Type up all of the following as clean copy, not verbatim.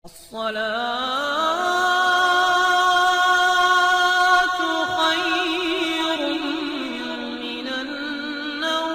الصلاة خير من النوم.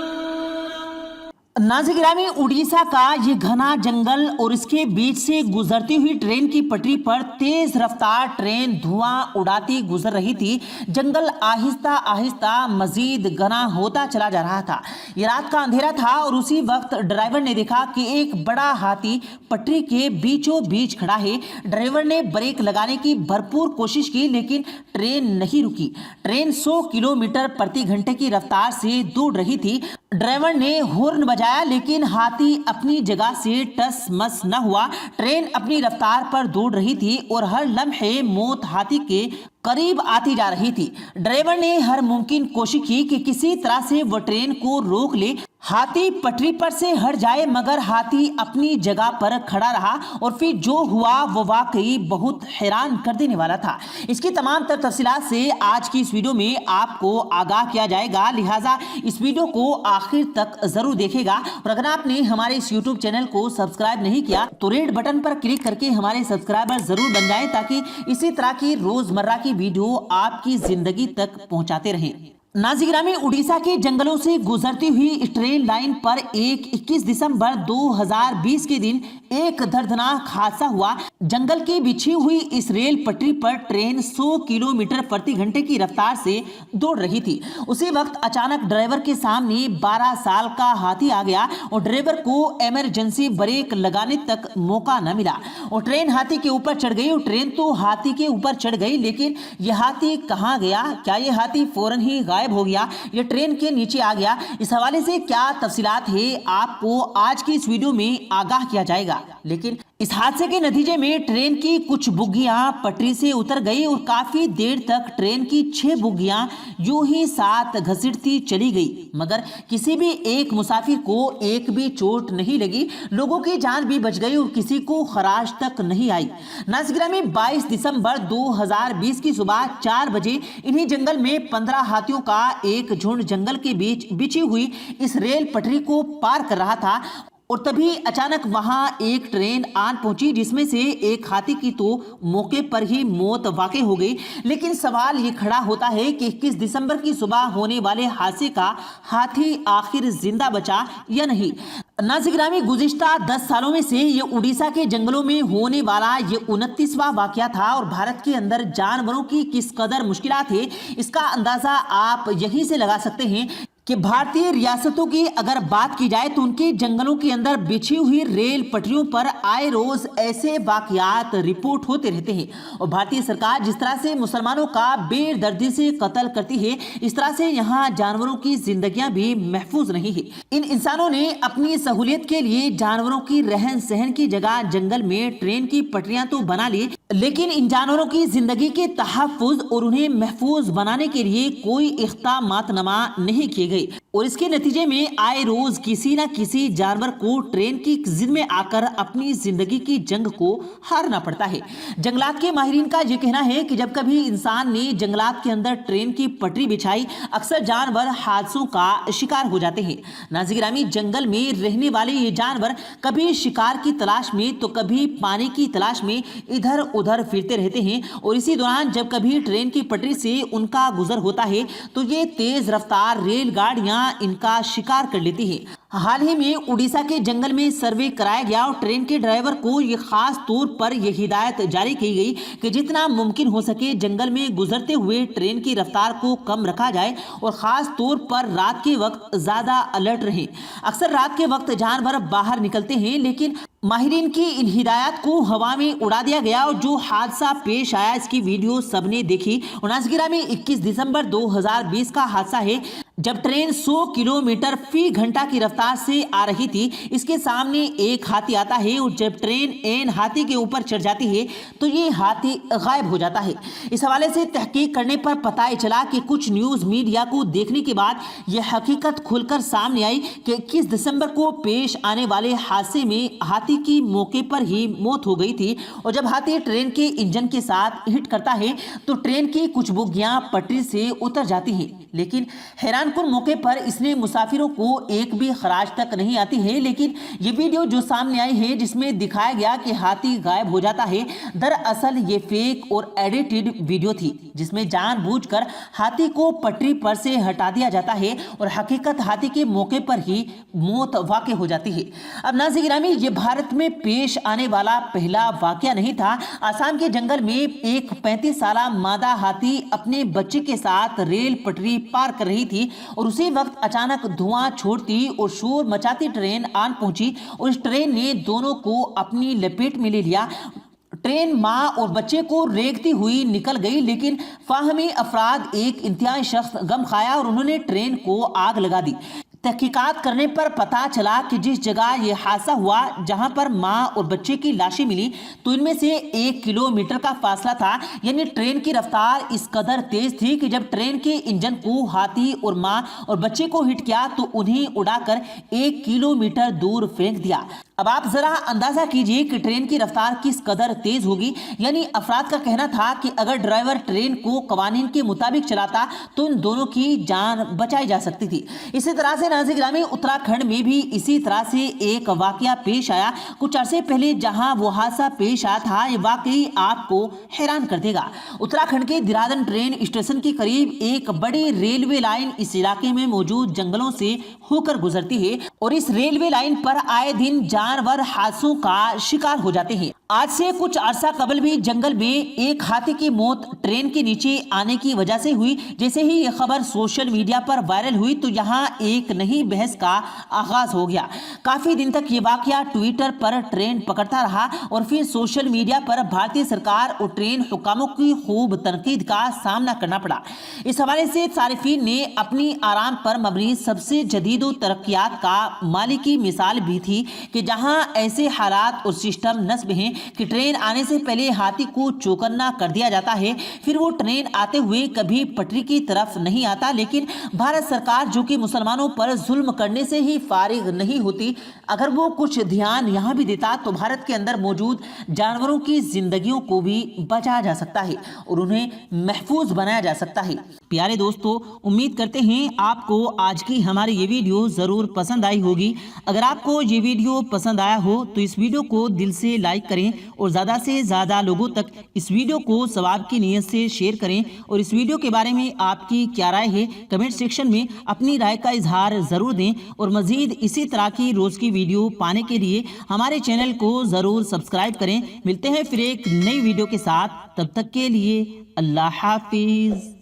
नाज़रीन गिरामी, उड़ीसा का ये घना जंगल और इसके बीच से गुजरती हुई ट्रेन की पटरी पर तेज रफ्तार ट्रेन धुआं उड़ाती गुजर रही थी। जंगल आहिस्ता आहिस्ता मजीद घना होता चला जा रहा था। ये रात का अंधेरा था और उसी वक्त ड्राइवर ने देखा कि एक बड़ा हाथी पटरी के बीचों बीच खड़ा है। ड्राइवर ने ब्रेक लगाने की भरपूर कोशिश की, लेकिन ट्रेन नहीं रुकी। ट्रेन 100 किलोमीटर प्रति घंटे की रफ्तार से दौड़ रही थी। ड्राइवर ने हॉर्न बजाया, लेकिन हाथी अपनी जगह से टस मस न हुआ। ट्रेन अपनी रफ्तार पर दौड़ रही थी और हर लम्हे मौत हाथी के करीब आती जा रही थी। ड्राइवर ने हर मुमकिन कोशिश की कि किसी तरह से वह ट्रेन को रोक ले, हाथी पटरी पर से हट जाए, मगर हाथी अपनी जगह पर खड़ा रहा। और फिर जो हुआ वो वाकई बहुत हैरान कर देने वाला था। इसकी तमाम तफसीलात से आज की इस वीडियो में आपको आगाह किया जाएगा, लिहाजा इस वीडियो को आखिर तक जरूर देखेगा। और अगर आपने हमारे इस यूट्यूब चैनल को सब्सक्राइब नहीं किया तो रेड बटन पर क्लिक करके हमारे सब्सक्राइबर जरूर बन जाए, ताकि इसी तरह की रोजमर्रा की वीडियो आपकी जिंदगी तक पहुंचाते रहें। नाज़रीन गिरामी, उड़ीसा के जंगलों से गुजरती हुई इस ट्रेन लाइन पर 21 दिसंबर 2020 के दिन एक दर्दनाक हादसा हुआ। जंगल की बिछी हुई इस रेल पटरी पर ट्रेन 100 किलोमीटर प्रति घंटे की रफ्तार से दौड़ रही थी। उसी वक्त अचानक ड्राइवर के सामने 12 साल का हाथी आ गया और ड्राइवर को इमरजेंसी ब्रेक लगाने तक मौका न मिला और ट्रेन हाथी के ऊपर चढ़ गई। और ट्रेन तो हाथी के ऊपर चढ़ गई, लेकिन यह हाथी कहाँ गया? क्या ये हाथी फौरन ही गायब हो गया? ये ट्रेन के नीचे आ गया? इस हवाले से क्या तफसीलात है, आपको आज की इस वीडियो में आगाह किया जाएगा। लेकिन इस हादसे के नतीजे में ट्रेन की कुछ बोगियां पटरी से उतर गई और काफी देर तक ट्रेन की 6 बोगियां यूं ही साथ घसीटती चली गई, मगर किसी भी एक मुसाफिर को एक भी चोट नहीं लगी। लोगों की जान भी बच गई और किसी को खराश तक नहीं आई। नाज़रीन गिरामी, 22 दिसंबर 2020 की सुबह 4 बजे इन्हीं जंगल में 15 हाथियों का एक झुंड जंगल के बीच बिछी हुई इस रेल पटरी को पार कर रहा था और तभी अचानक वहां एक ट्रेन आन पहुंची, जिसमें से एक हाथी की तो मौके पर ही मौत वाकई हो गई। लेकिन सवाल ये खड़ा होता है कि 21 दिसंबर की सुबह होने वाले हादसे का हाथी आखिर जिंदा बचा या नहीं। नाज़रीन गिरामी, गुज़िश्ता 10 सालों में से ये उड़ीसा के जंगलों में होने वाला ये 29वां वाकया था और भारत के अंदर जानवरों की किस कदर मुश्किलात है, इसका अंदाजा आप यहीं से लगा सकते हैं कि भारतीय रियासतों की अगर बात की जाए तो उनके जंगलों के अंदर बिछी हुई रेल पटरियों पर आए रोज ऐसे वाकयात रिपोर्ट होते रहते हैं। और भारतीय सरकार जिस तरह से मुसलमानों का बेदर्दी से कत्ल करती है, इस तरह से यहाँ जानवरों की जिंदगियां भी महफूज नहीं है। इन इंसानों ने अपनी सहूलियत के लिए जानवरों की रहन सहन की जगह जंगल में ट्रेन की पटरियां तो बना ली, लेकिन इन जानवरों की जिंदगी के तहफ्फुज और उन्हें महफूज बनाने के लिए कोई इक़दामातनमा नहीं किए गए। और इसके नतीजे में आए रोज किसी न किसी जानवर को ट्रेन की जिद में आकर अपनी जिंदगी की जंग को हारना पड़ता है। जंगलात के माहिरीन का यह कहना है कि जब कभी इंसान ने जंगलात के अंदर ट्रेन की पटरी बिछाई, अक्सर जानवर हादसों का शिकार हो जाते हैं। नाज़रीन गिरामी, जंगल में रहने वाले ये जानवर कभी शिकार की तलाश में तो कभी पानी की तलाश में इधर उधर फिरते रहते हैं। और इसी दौरान जब कभी ट्रेन की पटरी से उनका गुजर होता है तो ये तेज रफ्तार रेलगाड़ियां इनका शिकार कर लेती है। हाल ही में उड़ीसा के जंगल में सर्वे कराया गया और ट्रेन के ड्राइवर को यह खास तौर पर यह हिदायत जारी की गई कि जितना मुमकिन हो सके जंगल में गुजरते हुए ट्रेन की रफ्तार को कम रखा जाए और खास तौर पर रात के वक्त ज्यादा अलर्ट रहे। अक्सर रात के वक्त जानवर बाहर निकलते हैं, लेकिन माहिरीन की इन हिदायत को हवा में उड़ा दिया गया और जो हादसा पेश आया इसकी वीडियो सबने देखी। और नाज़रीन गिरामी, 21 दिसंबर 2020 का हादसा है जब ट्रेन 100 किलोमीटर फी घंटा की रफ्तार से आ रही थी। इसके सामने एक हाथी आता है और जब ट्रेन एन हाथी के ऊपर चढ़ जाती है तो ये हाथी गायब हो जाता है। इस हवाले से तहकीक करने पर पता चला कि कुछ न्यूज़ मीडिया को देखने के बाद यह हकीकत खुलकर सामने आई कि 21 दिसंबर को पेश आने वाले हादसे में हाथी की मौके पर ही मौत हो गई थी। और जब हाथी ट्रेन के इंजन के साथ हिट करता है तो ट्रेन की कुछ बोगियां पटरी से उतर जाती हैं। لیکن حیران کن موقع پر اس نے مسافروں کو ایک بھی خراج تک نہیں آتی ہے۔ لیکن یہ ویڈیو جو سامنے آئی ہے جس میں دکھایا گیا کہ ہاتھی غائب ہو جاتا ہے، دراصل یہ فیک اور ایڈیٹڈ ویڈیو تھی جس میں جان بوجھ کر ہاتھی کو پٹری پر سے ہٹا دیا جاتا ہے اور حقیقت ہاتھی کے موقع پر ہی موت واقع ہو جاتی ہے۔ اب ناظرین گرامی، یہ بھارت میں پیش آنے والا پہلا واقعہ نہیں تھا۔ آسام کے جنگل میں ایک 35 سالہ مادہ ہاتھی اپنے بچے کے ساتھ ریل پٹری پار کر رہی تھی اور اسی وقت اچانک دھواں چھوڑتی اور شور مچاتی ٹرین آن پہنچی اور اس ٹرین نے دونوں کو اپنی لپیٹ میں لے لیا۔ ٹرین ماں اور بچے کو ریگتی ہوئی نکل گئی، لیکن فاہمی افراد ایک انتہائی شخص غم کھایا اور انہوں نے ٹرین کو آگ لگا دی۔ تحقیقات کرنے پر پتہ چلا کہ جس جگہ یہ حادثہ ہوا، جہاں پر ماں اور بچے کی لاشیں ملی، تو ان میں سے 1 کلومیٹر کا فاصلہ تھا۔ یعنی ٹرین کی رفتار اس قدر تیز تھی کہ جب ٹرین کے انجن کو ہاتھی اور ماں اور بچے کو ہٹ کیا تو انہیں اڑا کر 1 کلومیٹر دور پھینک دیا۔ اب آپ ذرا اندازہ کیجئے کہ ٹرین کی رفتار کس قدر تیز ہوگی۔ یعنی افراد کا کہنا تھا کہ اگر ڈرائیور ٹرین کو قوانین کے مطابق چلاتا تو ان دونوں کی جان بچائی جا سکتی تھی۔ اسی طرح سے ناظرین گرامی، اتراکھنڈ میں بھی اسی طرح سے ایک واقعہ پیش آیا کچھ عرصے پہلے۔ جہاں وہ حادثہ پیش آیا تھا، یہ واقعی آپ کو حیران کر دے گا۔ اتراکھنڈ کے دیرادن ٹرین اسٹیشن کے قریب ایک بڑی ریلوے لائن اس علاقے میں موجود جنگلوں سے ہو کر گزرتی ہے اور اس ریلوے لائن پر آئے دن جانور حادثوں کا شکار ہو جاتے ہیں۔ آج سے کچھ عرصہ قبل بھی جنگل میں ایک ہاتھی کی موت ٹرین کے نیچے آنے کی وجہ سے ہوئی۔ جیسے ہی یہ خبر سوشل میڈیا پر وائرل ہوئی تو یہاں ایک نئی بحث کا آغاز ہو گیا۔ کافی دن تک یہ واقعہ ٹویٹر پر ٹرینڈ پکڑتا رہا اور پھر سوشل میڈیا پر بھارتی سرکار اور ٹرین حکاموں کی خوب تنقید کا سامنا کرنا پڑا۔ اس حوالے سے صارفین نے اپنی آرام پر مبنی سب سے جدید و ترقیات کا مالی کی مثال بھی تھی کہ جہاں ایسے حالات اور سسٹم نصب ہیں کہ ٹرین آنے سے پہلے ہاتھی کو چوکنا کر دیا جاتا ہے، پھر وہ ٹرین آتے ہوئے کبھی پٹری کی طرف نہیں آتا۔ لیکن بھارت سرکار جو کہ مسلمانوں پر ظلم کرنے سے ہی فارغ نہیں ہوتی، اگر وہ کچھ دھیان یہاں بھی دیتا تو بھارت کے اندر موجود جانوروں کی زندگیوں کو بھی بچایا جا سکتا ہے اور انہیں محفوظ بنایا جا سکتا ہے۔ پیارے دوستو، امید کرتے ہیں آپ کو آج کی ہماری یہ ویڈیو ضرور پسند آئی ہوگی۔ اگر آپ کو یہ ویڈیو پسند آیا ہو تو اس ویڈیو کو دل سے لائک کریں اور زیادہ سے زیادہ لوگوں تک اس ویڈیو کو ثواب کی نیت سے شیئر کریں، اور اس ویڈیو کے بارے میں آپ کی کیا رائے ہے کمنٹ سیکشن میں اپنی رائے کا اظہار ضرور دیں، اور مزید اسی طرح کی روز کی ویڈیو پانے کے لیے ہمارے چینل کو ضرور سبسکرائب کریں۔ ملتے ہیں پھر ایک نئی ویڈیو کے ساتھ، تب تک کے لیے اللہ حافظ۔